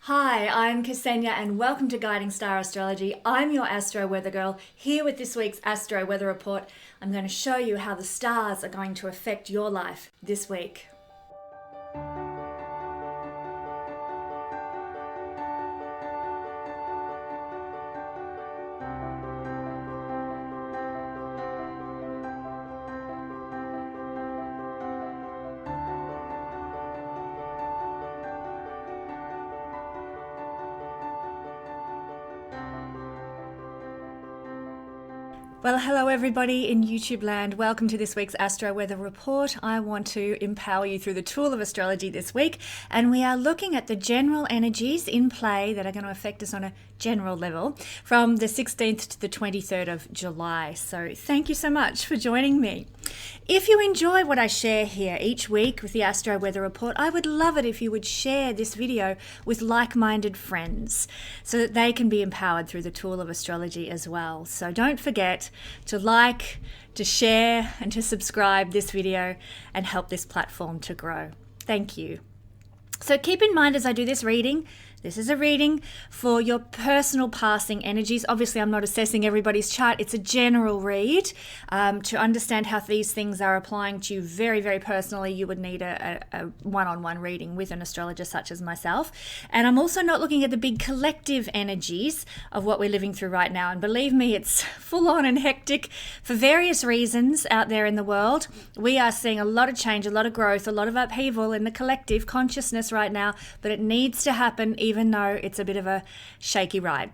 Hi, I'm Kesenya and welcome to Guiding Star Astrology. I'm your Astro Weather Girl, here with this week's Astro Weather Report. I'm going to show you how the stars are going to affect your life this week. Well, hello everybody in YouTube land. Welcome to this week's Astro Weather Report. I want to empower you through the tool of astrology this week, and we are looking at the general energies in play that are going to affect us on a general level from the 16th to the 23rd of July. So thank you so much for joining me. If you enjoy what I share here each week with the Astro Weather Report, I would love it if you would share this video with like-minded friends so that they can be empowered through the tool of astrology as well. So don't forget to like, to share, and to subscribe this video and help this platform to grow. Thank you. So keep in mind as I do this reading, this is a reading for your personal passing energies. Obviously, I'm not assessing everybody's chart. It's a general read. To understand how these things are applying to you very, very personally, you would need a one-on-one reading with an astrologer such as myself. And I'm also not looking at the big collective energies of what we're living through right now. And believe me, it's full on and hectic for various reasons out there in the world. We are seeing a lot of change, a lot of growth, a lot of upheaval in the collective consciousness right now, but it needs to happen even though it's a bit of a shaky ride.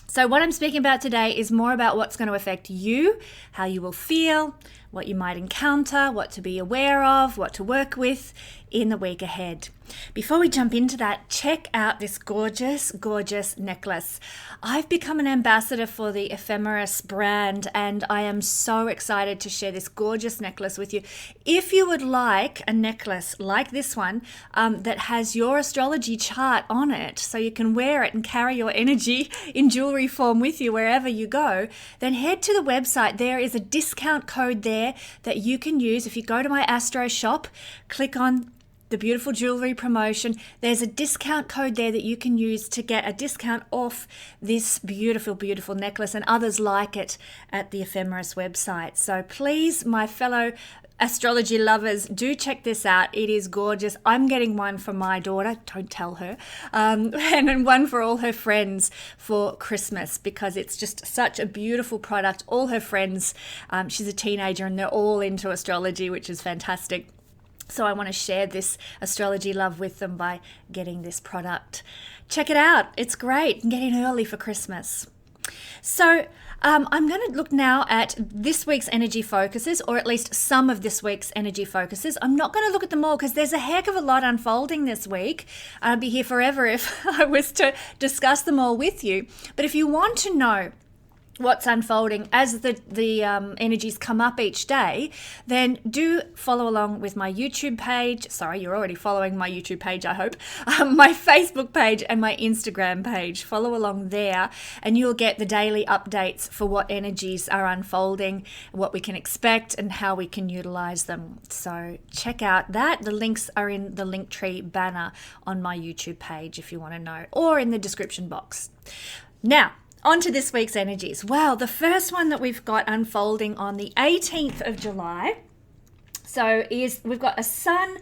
So what I'm speaking about today is more about what's going to affect you, how you will feel, what you might encounter, what to be aware of, what to work with in the week ahead. Before we jump into that, check out this gorgeous, gorgeous necklace. I've become an ambassador for the Ephemeris brand, and I am so excited to share this gorgeous necklace with you. If you would like a necklace like this one that has your astrology chart on it, so you can wear it and carry your energy in jewelry form with you wherever you go, then head to the website. There is a discount code there that you can use. If you go to my Astro shop, click on the beautiful jewelry promotion, there's a discount code there that you can use to get a discount off this beautiful, beautiful necklace and others like it at the Ephemeris website. So please, my fellow astrology lovers, do check this out. It is gorgeous. I'm getting one for my daughter, don't tell her, and one for all her friends for Christmas because it's just such a beautiful product. All her friends, she's a teenager and they're all into astrology, which is fantastic. So I want to share this astrology love with them by getting this product. Check it out. It's great. And get in early for Christmas. So I'm going to look now at this week's energy focuses, or at least some of this week's energy focuses. I'm not going to look at them all because there's a heck of a lot unfolding this week. I'd be here forever if I was to discuss them all with you. But if you want to know what's unfolding as the energies come up each day, then do follow along with my YouTube page. Sorry, you're already following my YouTube page, I hope. My Facebook page and my Instagram page. Follow along there and you'll get the daily updates for what energies are unfolding, what we can expect and how we can utilize them. So check out that. The links are in the Linktree banner on my YouTube page if you want to know, or in the description box. Now, on to this week's energies. Wow, the first one that we've got unfolding on the 18th of July. So we've got a sun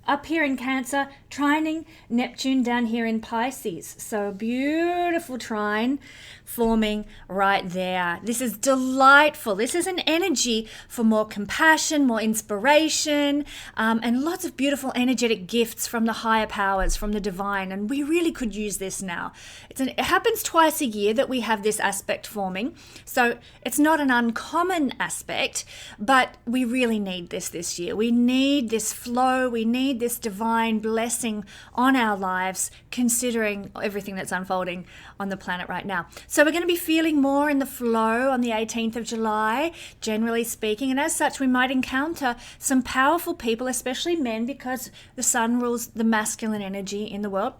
up here in Cancer, trining Neptune down here in Pisces. So a beautiful trine forming right there. This is delightful. This is an energy for more compassion, more inspiration, and lots of beautiful energetic gifts from the higher powers, from the divine. And we really could use this now. It happens twice a year that we have this aspect forming. So it's not an uncommon aspect, but we really need this year. We need this flow. We need this divine blessing on our lives, considering everything that's unfolding on the planet right now. So we're going to be feeling more in the flow on the 18th of July, generally speaking. And as such, we might encounter some powerful people, especially men, because the sun rules the masculine energy in the world.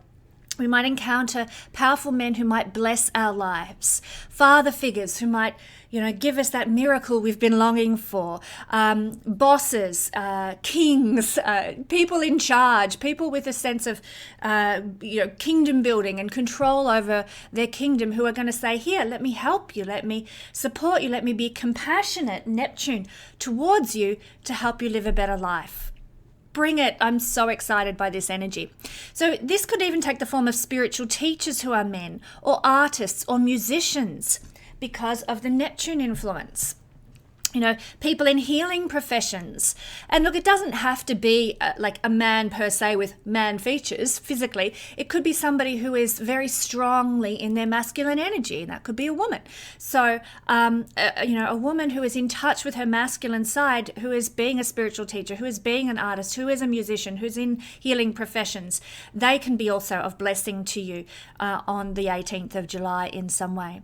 We might encounter powerful men who might bless our lives, father figures who might, give us that miracle we've been longing for, bosses, kings, people in charge, people with a sense of, kingdom building and control over their kingdom who are going to say, here, let me help you, let me support you, let me be compassionate, Neptune, towards you to help you live a better life. Bring it. I'm so excited by this energy. So this could even take the form of spiritual teachers who are men, or artists or musicians because of the Neptune influence. People in healing professions. And look, it doesn't have to be like a man per se with man features physically. It could be somebody who is very strongly in their masculine energy. And that could be a woman. So, a woman who is in touch with her masculine side, who is being a spiritual teacher, who is being an artist, who is a musician, who's in healing professions, they can be also of blessing to you on the 18th of July in some way.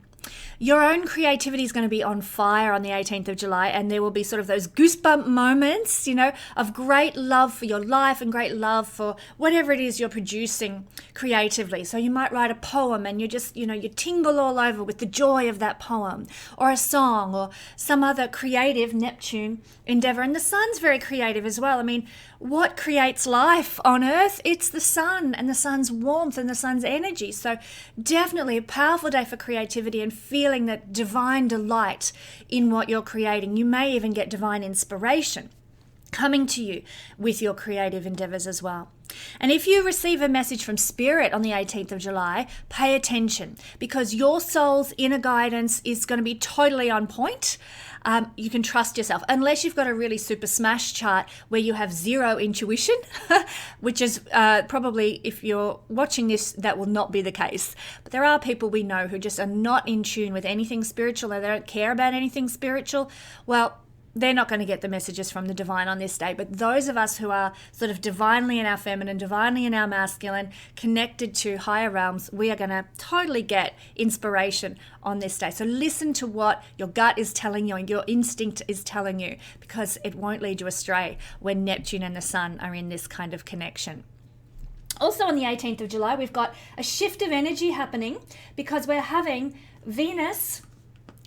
Your own creativity is going to be on fire on the 18th of July, and there will be sort of those goosebump moments, of great love for your life and great love for whatever it is you're producing creatively. So you might write a poem and you just, you tingle all over with the joy of that poem, or a song, or some other creative Neptune endeavor. And the sun's very creative as well. I mean, what creates life on Earth? It's the sun and the sun's warmth and the sun's energy. So definitely a powerful day for creativity and feeling that divine delight in what you're creating. You may even get divine inspiration coming to you with your creative endeavors as well. And if you receive a message from Spirit on the 18th of July, pay attention, because your soul's inner guidance is going to be totally on point. You can trust yourself, unless you've got a really super smash chart where you have zero intuition, which is probably, if you're watching this, that will not be the case. But there are people we know who just are not in tune with anything spiritual, or they don't care about anything spiritual. Well, they're not going to get the messages from the divine on this day. But those of us who are sort of divinely in our feminine, divinely in our masculine, connected to higher realms, we are going to totally get inspiration on this day. So listen to what your gut is telling you and your instinct is telling you, because it won't lead you astray when Neptune and the sun are in this kind of connection. Also on the 18th of July, we've got a shift of energy happening, because we're having Venus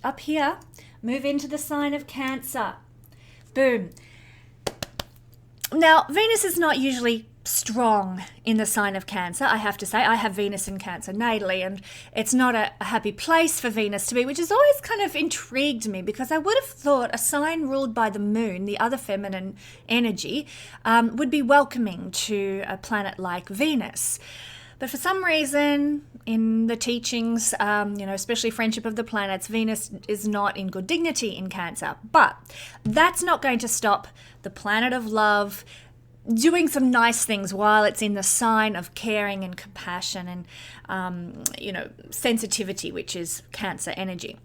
up here move into the sign of Cancer. Boom. Now, Venus is not usually strong in the sign of Cancer, I have to say. I have Venus in Cancer natally, and it's not a happy place for Venus to be, which has always kind of intrigued me, because I would have thought a sign ruled by the moon, the other feminine energy, would be welcoming to a planet like Venus. But for some reason, in the teachings, especially Friendship of the Planets, Venus is not in good dignity in Cancer. But that's not going to stop the planet of love doing some nice things while it's in the sign of caring and compassion and, sensitivity, which is Cancer energy.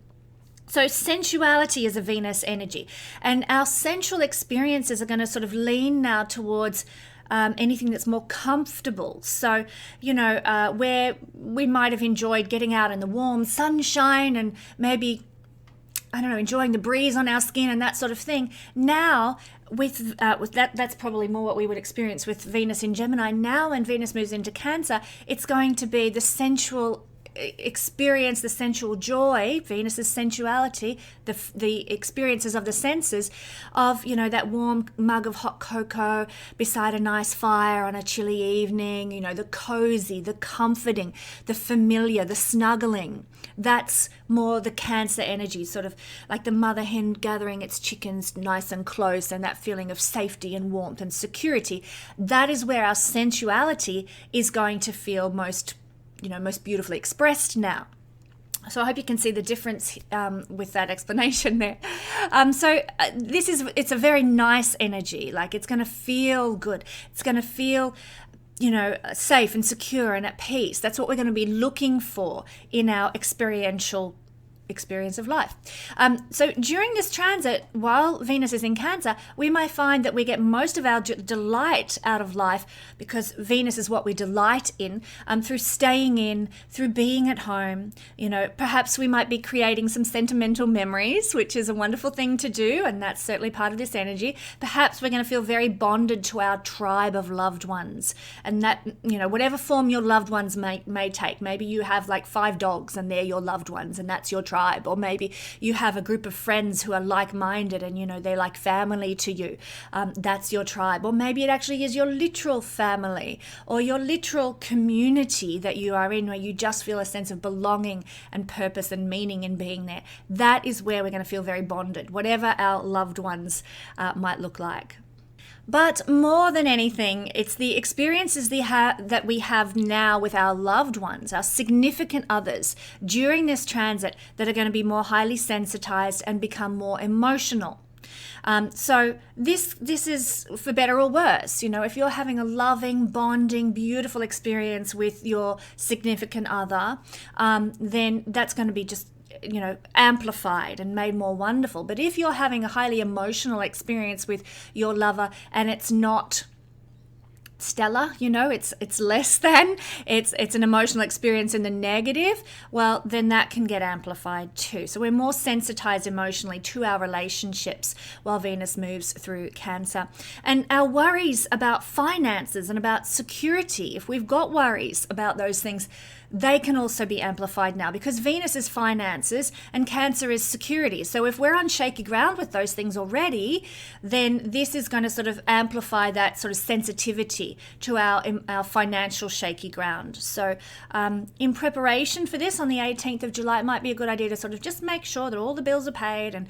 So sensuality is a Venus energy, and our sensual experiences are going to sort of lean now towards anything that's more comfortable. So, where we might have enjoyed getting out in the warm sunshine and maybe, enjoying the breeze on our skin and that sort of thing. Now, with that, that's probably more what we would experience with Venus in Gemini. Now, when Venus moves into Cancer, it's going to be the sensual experience, the sensual joy, Venus's sensuality, the experiences of the senses of, that warm mug of hot cocoa beside a nice fire on a chilly evening, the cozy, the comforting, the familiar, the snuggling. That's more the Cancer energy, sort of like the mother hen gathering its chickens nice and close, and that feeling of safety and warmth and security. That is where our sensuality is going to feel most beautifully expressed now. So I hope you can see the difference with that explanation there. It's a very nice energy. Like, it's going to feel good. It's going to feel, safe and secure and at peace. That's what we're going to be looking for in our experiential experience of life. So during this transit, while Venus is in Cancer, we might find that we get most of our delight out of life, because Venus is what we delight in, through staying in, through being at home. Perhaps we might be creating some sentimental memories, which is a wonderful thing to do, and that's certainly part of this energy. Perhaps we're going to feel very bonded to our tribe of loved ones, and that, whatever form your loved ones may take. Maybe you have like 5 dogs and they're your loved ones, and that's your tribe. Or maybe you have a group of friends who are like-minded and they're like family to you. That's your tribe. Or maybe it actually is your literal family or your literal community that you are in, where you just feel a sense of belonging and purpose and meaning in being there. That is where we're going to feel very bonded, whatever our loved ones might look like. But more than anything, it's the experiences that we have now with our loved ones, our significant others, during this transit that are going to be more highly sensitized and become more emotional. So this is for better or worse. If you're having a loving, bonding, beautiful experience with your significant other, then that's going to be just amplified and made more wonderful. But if you're having a highly emotional experience with your lover and it's not stellar, it's less than, it's an emotional experience in the negative, well, then that can get amplified too. So we're more sensitized emotionally to our relationships while Venus moves through Cancer. And our worries about finances and about security, if we've got worries about those things, they can also be amplified now, because Venus is finances and Cancer is security. So if we're on shaky ground with those things already, then this is going to sort of amplify that sort of sensitivity to our financial shaky ground. So in preparation for this on the 18th of July, it might be a good idea to sort of just make sure that all the bills are paid and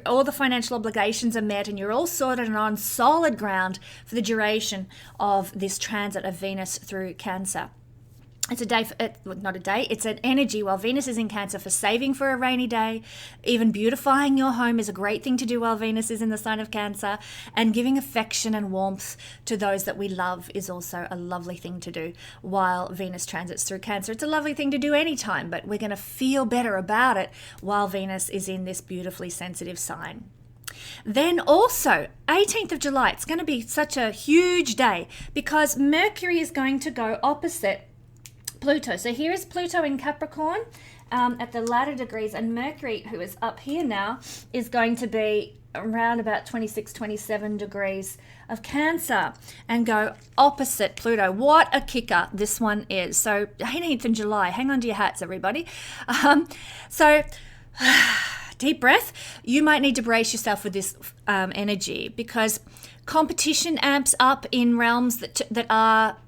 all the financial obligations are met, and you're all sorted and on solid ground for the duration of this transit of Venus through Cancer. It's it's an energy while Venus is in Cancer for saving for a rainy day. Even beautifying your home is a great thing to do while Venus is in the sign of Cancer. And giving affection and warmth to those that we love is also a lovely thing to do while Venus transits through Cancer. It's a lovely thing to do anytime, but we're going to feel better about it while Venus is in this beautifully sensitive sign. Then also, 18th of July, it's going to be such a huge day because Mercury is going to go opposite Pluto. So here is Pluto in Capricorn at the latter degrees, and Mercury, who is up here now, is going to be around about 26, 27 degrees of Cancer and go opposite Pluto. What a kicker this one is. So 18th of July, hang on to your hats, everybody. Deep breath. You might need to brace yourself with this energy, because competition amps up in realms that are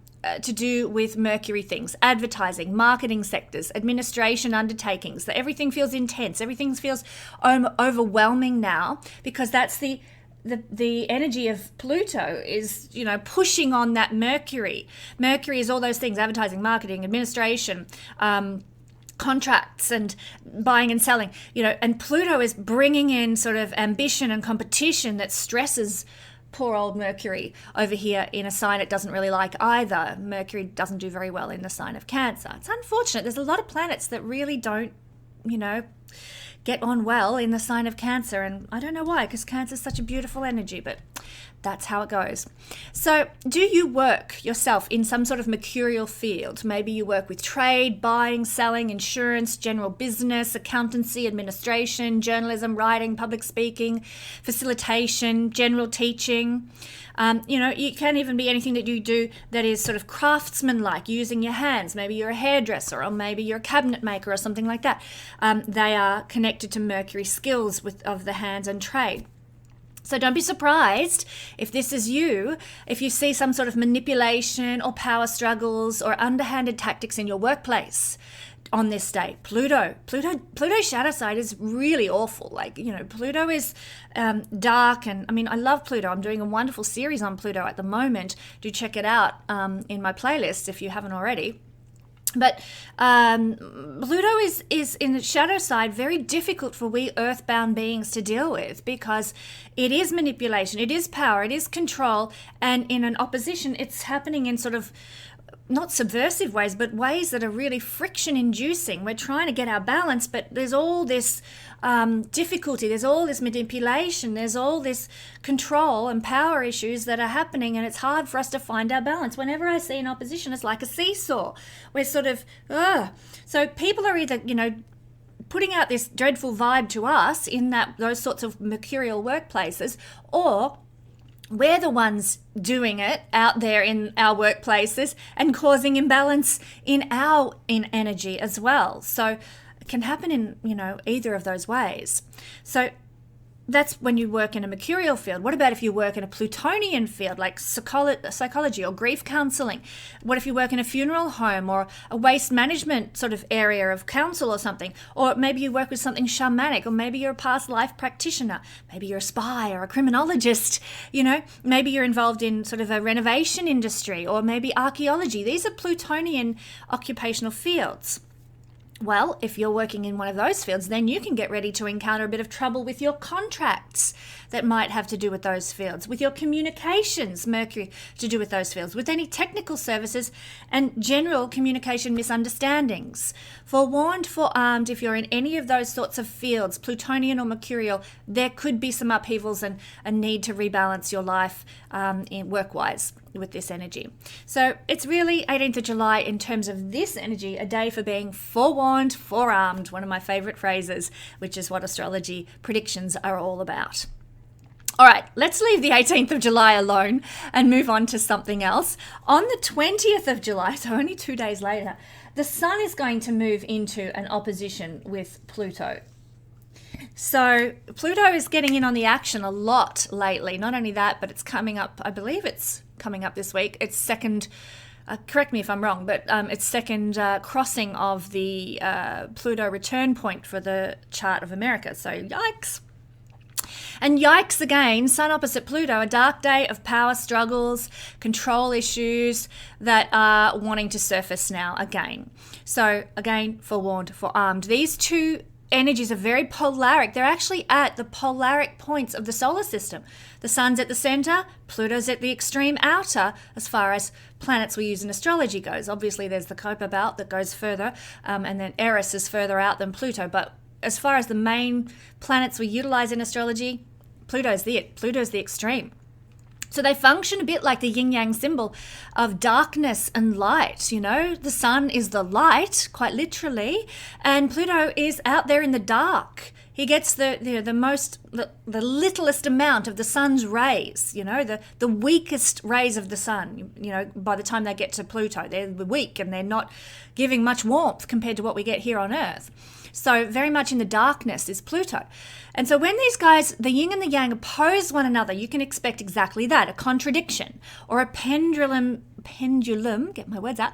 to do with Mercury things: advertising, marketing sectors, administration undertakings. That everything feels intense. Everything feels overwhelming now, because that's the energy of Pluto is, pushing on that Mercury. Mercury is all those things: advertising, marketing, administration, contracts and buying and selling, and Pluto is bringing in sort of ambition and competition that stresses poor old Mercury over here in a sign it doesn't really like either. Mercury doesn't do very well in the sign of Cancer. It's unfortunate. There's a lot of planets that really don't, get on well in the sign of Cancer, and I don't know why, because Cancer is such a beautiful energy, but that's how it goes. So do you work yourself in some sort of mercurial field? Maybe you work with trade, buying, selling, insurance, general business, accountancy, administration, journalism, writing, public speaking, facilitation, general teaching. It can even be anything that you do that is sort of craftsman-like, using your hands. Maybe you're a hairdresser, or maybe you're a cabinet maker or something like that. They are connected to Mercury skills of the hands and trade. So don't be surprised if this is you, if you see some sort of manipulation or power struggles or underhanded tactics in your workplace on this day. Pluto's shadow side is really awful. Pluto is dark, and I love Pluto. I'm doing a wonderful series on Pluto at the moment. Do check it out in my playlist if you haven't already. But Pluto is in the shadow side very difficult for we earthbound beings to deal with, because it is manipulation, it is power, it is control, and in an opposition, it's happening in sort of not subversive ways, but ways that are really friction inducing. We're trying to get our balance, but there's all this difficulty, there's all this manipulation, there's all this control and power issues that are happening, and it's hard for us to find our balance. Whenever I see an opposition, it's like a seesaw. We're sort of, So people are either, putting out this dreadful vibe to us in those sorts of mercurial workplaces, or we're the ones doing it out there in our workplaces and causing imbalance in energy as well. So it can happen in, either of those ways. So that's when you work in a mercurial field. What about if you work in a Plutonian field, like psychology or grief counseling? What if you work in a funeral home or a waste management sort of area of counsel or something? Or maybe you work with something shamanic, or maybe you're a past life practitioner. Maybe you're a spy or a criminologist. Maybe you're involved in sort of a renovation industry, or maybe archaeology. These are Plutonian occupational fields. Well, if you're working in one of those fields, then you can get ready to encounter a bit of trouble with your contracts that might have to do with those fields, with your communications, Mercury, to do with those fields, with any technical services and general communication misunderstandings. Forewarned, forearmed, if you're in any of those sorts of fields, Plutonian or mercurial, there could be some upheavals and a need to rebalance your life work-wise with this energy. So it's really 18th of July in terms of this energy, a day for being forewarned, forearmed, one of my favorite phrases, which is what astrology predictions are all about. All right, let's leave the 18th of July alone and move on to something else. On the 20th of July, so only 2 days later, the Sun is going to move into an opposition with Pluto. So Pluto is getting in on the action a lot lately. Not only that, but it's coming up, I believe it's coming up this week. It's second, correct me if I'm wrong, but it's second crossing of the Pluto return point for the chart of America. So yikes. And yikes again, Sun opposite Pluto, a dark day of power struggles, control issues that are wanting to surface now again. So again, forewarned, forearmed. These two energies are very polaric. They're actually at the polaric points of the solar system. The Sun's at the center, Pluto's at the extreme outer as far as planets we use in astrology goes. Obviously, there's the Kuiper belt that goes further, and then Eris is further out than Pluto. But as far as the main planets we utilize in astrology, Pluto's the extreme. So they function a bit like the yin-yang symbol of darkness and light. The Sun is the light, quite literally, and Pluto is out there in the dark. He gets the littlest amount of the Sun's rays, the weakest rays of the Sun. By the time they get to Pluto, they're weak and they're not giving much warmth compared to what we get here on Earth. So very much in the darkness is Pluto. And so when these guys, the yin and the yang, oppose one another, you can expect exactly that, a contradiction or a pendulum, get my words out,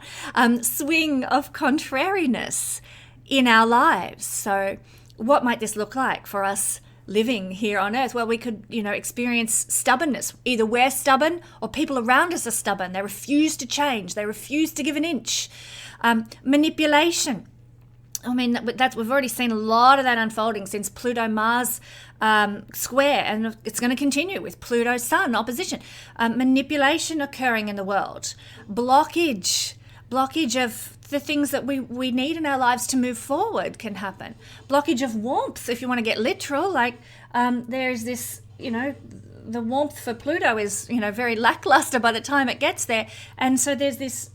swing of contrariness in our lives. So what might this look like for us living here on Earth? Well, we could, experience stubbornness. Either we're stubborn or people around us are stubborn. They refuse to change. They refuse to give an inch. Manipulation. I mean, we've already seen a lot of that unfolding since Pluto-Mars square, and it's going to continue with Pluto-Sun opposition. Manipulation occurring in the world. Blockage of the things that we need in our lives to move forward can happen. Blockage of warmth, if you want to get literal, like there's this, the warmth for Pluto is, very lackluster by the time it gets there. And so there's this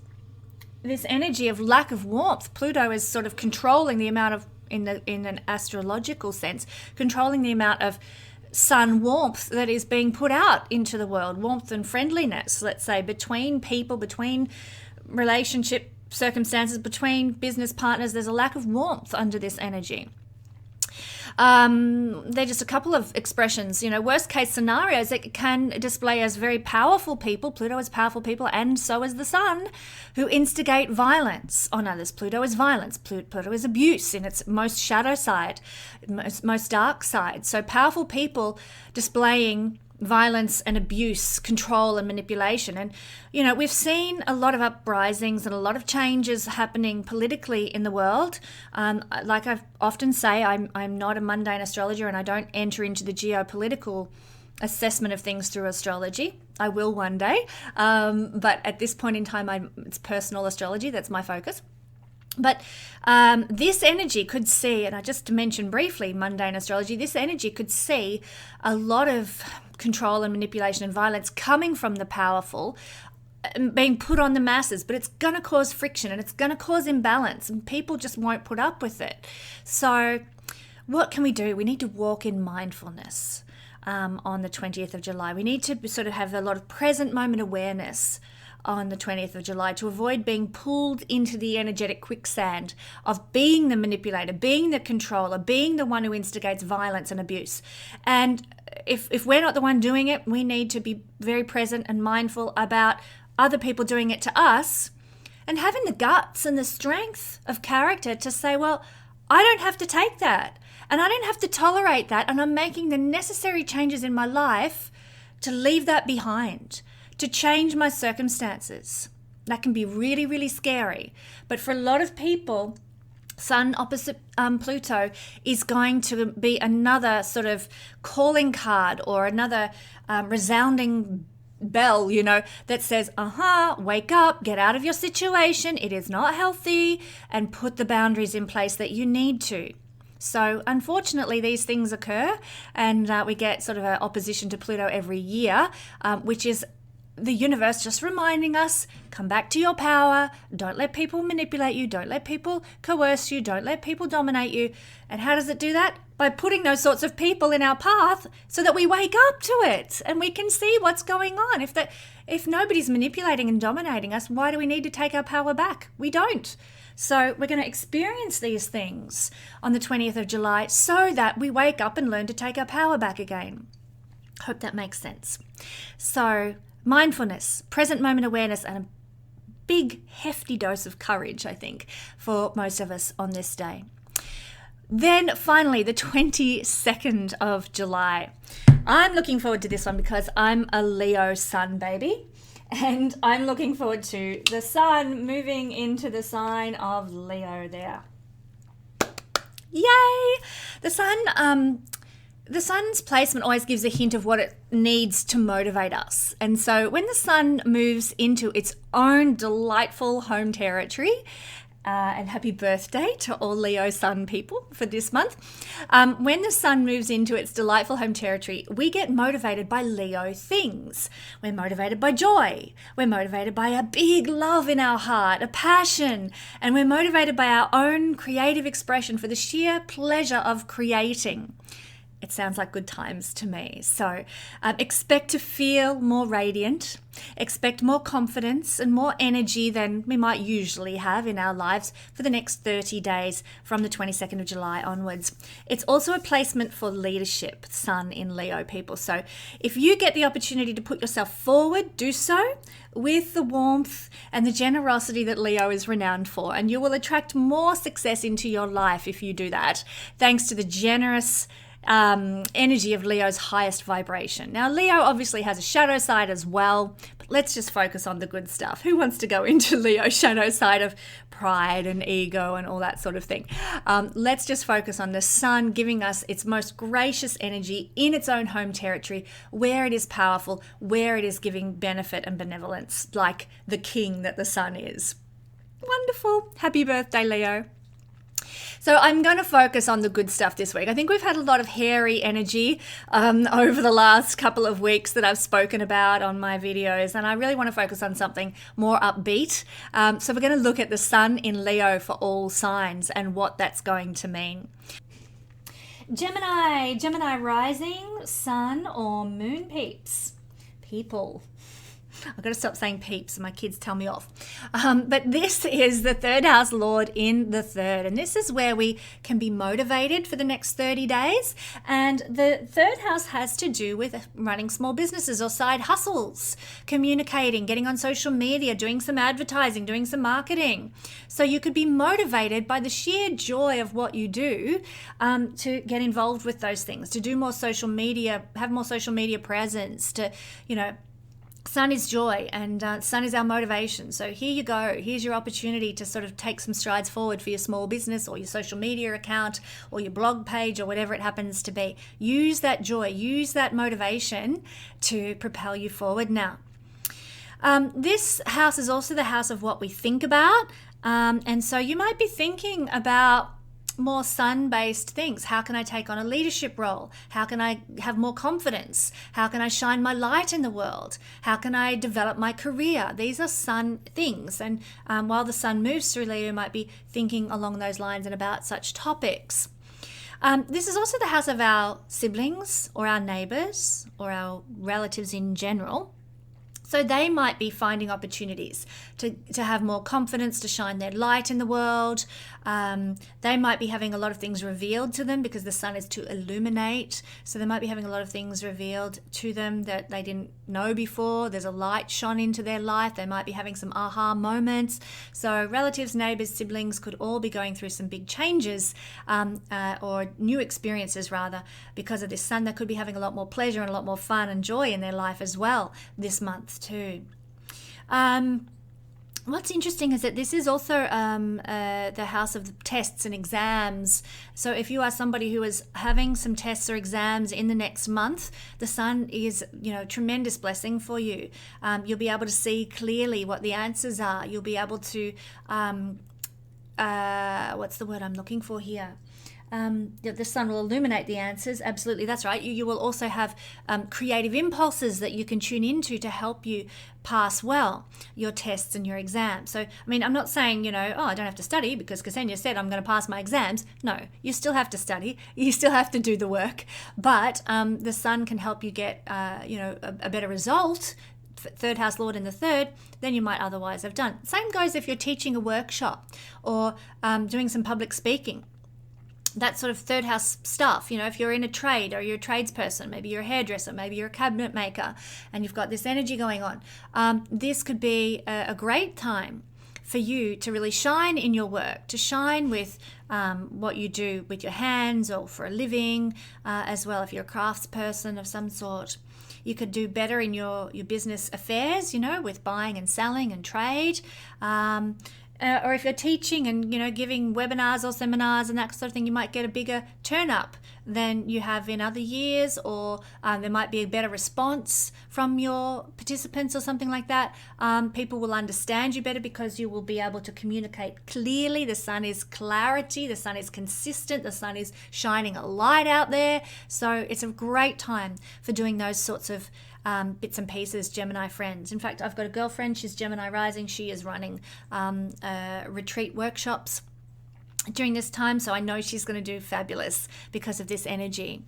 energy of lack of warmth. Pluto is sort of controlling the amount of, in an astrological sense, controlling the amount of sun warmth that is being put out into the world. Warmth and friendliness, let's say, between people, between relationship circumstances, between business partners. There's a lack of warmth under this energy. They're just a couple of expressions, worst case scenarios. It can display as very powerful people. Pluto is powerful people, and so is the Sun, who instigate violence on others. Pluto is violence. Pluto is abuse in its most shadow side, most dark side. So powerful people displaying violence and abuse, control and manipulation. And, we've seen a lot of uprisings and a lot of changes happening politically in the world. Like I often say, I'm not a mundane astrologer, and I don't enter into the geopolitical assessment of things through astrology. I will one day, but at this point in time, it's personal astrology. That's my focus. But this energy could see, and I just mentioned briefly mundane astrology, this energy could see a lot of control and manipulation and violence coming from the powerful being put on the masses, but it's going to cause friction and it's going to cause imbalance, and people just won't put up with it. So what can we do? We need to walk in mindfulness on the 20th of July. We need to sort of have a lot of present moment awareness on the 20th of July to avoid being pulled into the energetic quicksand of being the manipulator, being the controller, being the one who instigates violence and abuse. And if we're not the one doing it, we need to be very present and mindful about other people doing it to us, and having the guts and the strength of character to say, well, I don't have to take that, and I don't have to tolerate that, and I'm making the necessary changes in my life to leave that behind, to change my circumstances. That can be really, really scary. But for a lot of people, Sun opposite Pluto is going to be another sort of calling card or another resounding bell, that says, wake up, get out of your situation, it is not healthy, and put the boundaries in place that you need to. So unfortunately, these things occur, and we get sort of an opposition to Pluto every year, which is the universe just reminding us, come back to your power, don't let people manipulate you, don't let people coerce you, don't let people dominate you. And how does it do that? By putting those sorts of people in our path so that we wake up to it and we can see what's going on. If nobody's manipulating and dominating us, why do we need to take our power back? We don't. So we're going to experience these things on the 20th of July so that we wake up and learn to take our power back again. Hope that makes sense. So mindfulness, present moment awareness, and a big, hefty dose of courage, I think, for most of us on this day. Then finally, the 22nd of July. I'm looking forward to this one because I'm a Leo sun baby, and I'm looking forward to the sun moving into the sign of Leo there. Yay! The sun's placement always gives a hint of what it needs to motivate us. And so when the sun moves into its own delightful home territory, and happy birthday to all Leo sun people for this month. When the sun moves into its delightful home territory, we get motivated by Leo things. We're motivated by joy. We're motivated by a big love in our heart, a passion, and we're motivated by our own creative expression for the sheer pleasure of creating. It sounds like good times to me. So expect to feel more radiant, expect more confidence and more energy than we might usually have in our lives for the next 30 days from the 22nd of July onwards. It's also a placement for leadership, Sun in Leo people. So if you get the opportunity to put yourself forward, do so with the warmth and the generosity that Leo is renowned for, and you will attract more success into your life if you do that, thanks to the generous energy of Leo's highest vibration. Now, Leo obviously has a shadow side as well, but let's just focus on the good stuff. Who wants to go into Leo's shadow side of pride and ego and all that sort of thing? Let's just focus on the sun giving us its most gracious energy in its own home territory, where it is powerful, where it is giving benefit and benevolence, like the king that the sun is. Wonderful. Happy birthday, Leo. So I'm going to focus on the good stuff this week. I think we've had a lot of hairy energy over the last couple of weeks that I've spoken about on my videos, and I really want to focus on something more upbeat. So we're going to look at the sun in Leo for all signs and what that's going to mean. Gemini rising, sun or moon peeps? People. I've got to stop saying peeps, my kids tell me off. But this is the third house lord in the third. And this is where we can be motivated for the next 30 days. And the third house has to do with running small businesses or side hustles, communicating, getting on social media, doing some advertising, doing some marketing. So you could be motivated by the sheer joy of what you do to get involved with those things, to do more social media, have more social media presence, to, Sun is joy, and sun is our motivation. So here you go. Here's your opportunity to sort of take some strides forward for your small business or your social media account or your blog page or whatever it happens to be. Use that joy, use that motivation to propel you forward. Now, this house is also the house of what we think about. And so you might be thinking about more sun-based things. How can I take on a leadership role? How can I have more confidence? How can I shine my light in the world? How can I develop my career? These are sun things. And while the sun moves through Leo, you might be thinking along those lines and about such topics. This is also the house of our siblings or our neighbors or our relatives in general. So they might be finding opportunities to have more confidence, to shine their light in the world. They might be having a lot of things revealed to them because the sun is to illuminate. So they might be having a lot of things revealed to them that they didn't know before. There's a light shone into their life. They might be having some aha moments. So relatives, neighbors, siblings could all be going through some big changes or new experiences rather because of this sun. They could be having a lot more pleasure and a lot more fun and joy in their life as well this month too. What's interesting is that this is also the house of the tests and exams. So if you are somebody who is having some tests or exams in the next month, the sun is, tremendous blessing for you. You'll be able to see clearly what the answers are. You'll be able to, what's the word I'm looking for here? The sun will illuminate the answers. Absolutely, that's right. You will also have creative impulses that you can tune into to help you pass well your tests and your exams. So, I'm not saying, I don't have to study because Kesenya said I'm going to pass my exams. No, you still have to study. You still have to do the work. But the sun can help you get, a better result, third house lord in the third, than you might otherwise have done. Same goes if you're teaching a workshop or doing some public speaking. That sort of third house stuff, if you're in a trade or you're a tradesperson, maybe you're a hairdresser, maybe you're a cabinet maker, and you've got this energy going on. This could be a great time for you to really shine in your work, to shine with what you do with your hands or for a living, as well if you're a craftsperson of some sort. You could do better in your business affairs, with buying and selling and trade. Or if you're teaching and, giving webinars or seminars and that sort of thing, you might get a bigger turn up than you have in other years, or there might be a better response from your participants or something like that. People will understand you better because you will be able to communicate clearly. The sun is clarity. The sun is consistent. The sun is shining a light out there. So it's a great time for doing those sorts of bits and pieces, Gemini friends. In fact, I've got a girlfriend, she's Gemini rising. She is running retreat workshops during this time, so I know she's going to do fabulous because of this energy.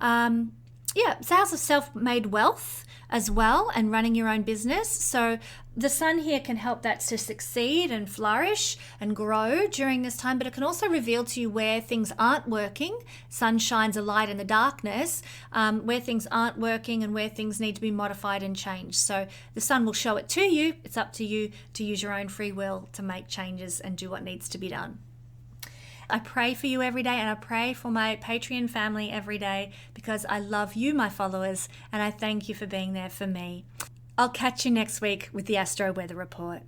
It's a house of self-made wealth as well, and running your own business. So the sun here can help that to succeed and flourish and grow during this time, but it can also reveal to you where things aren't working. Sun shines a light in the darkness, where things aren't working and where things need to be modified and changed. So the sun will show it to you. It's up to you to use your own free will to make changes and do what needs to be done. I pray for you every day, and I pray for my Patreon family every day because I love you, my followers, and I thank you for being there for me. I'll catch you next week with the Astro Weather Report.